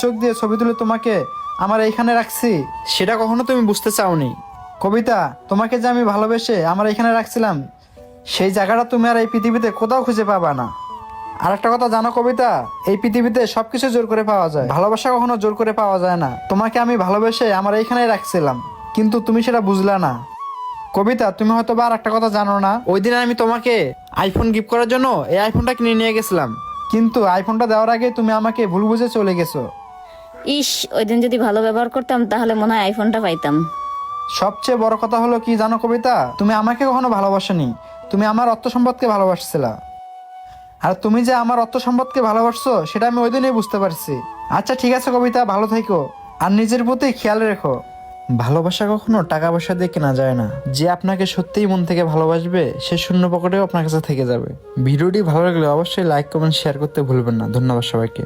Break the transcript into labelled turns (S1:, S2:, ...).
S1: চোখ দিয়ে ছবি তুলে তোমাকে আমার এইখানে রাখছি, সেটা কখনো তুমি বুঝতে চাওনি। কবিতা, তোমাকে যে আমি ভালোবেসে আমার এইখানে রাখছিলাম, সেই জায়গাটা তুমি আর এই পৃথিবীতে কোথাও খুঁজে পাবা না। আর একটা কথা জানো কবিতা, এই পৃথিবীতে সবকিছু জোর করে পাওয়া যায়, ভালোবাসা কখনো জোর করে পাওয়া যায় না। তোমাকে আমি ভালোবেসে আমার এইখানেই রাখছিলাম, কিন্তু তুমি সেটা বুঝলা না। কবিতা, তুমি হয়তো বা আর একটা কথা জানো না, ওই দিন আমি তোমাকে আইফোন গিফট করার জন্য এই আইফোনটা কিনে নিয়ে গেছিলাম, কিন্তু আইফোনটা দেওয়ার আগে তুমি আমাকে ভুল বুঝে চলে গেছো।
S2: ইস, ওই দিন যদি ভালো ব্যবহার করতাম তাহলে মনে হয় আইফোনটা পাইতাম।
S1: সবচেয়ে বড় কথা হলো কি জানো কবিতা, তুমি আমাকে কখনো ভালোবাসোনি, তুমি আমার অর্থ সম্পদকে ভালোবাসছিলা। আর তুমি যে আমার অর্থ সম্পদকে ভালোবাসছো সেটা আমি ওই দিনই বুঝতে পারছি। আচ্ছা ঠিক আছে কবিতা, ভালো থেকো আর নিজের প্রতি খেয়াল রেখো। ভালোবাসা কখনো টাকা পয়সা দিয়ে কেনা যায় না। যে আপনাকে সত্যিই মন থেকে ভালোবাসবে সে শূন্য পকেটেও আপনার কাছে থেকে যাবে। ভিডিওটি ভালো লাগলে অবশ্যই লাইক কমেন্ট শেয়ার করতে ভুলবেন না। ধন্যবাদ সবাইকে।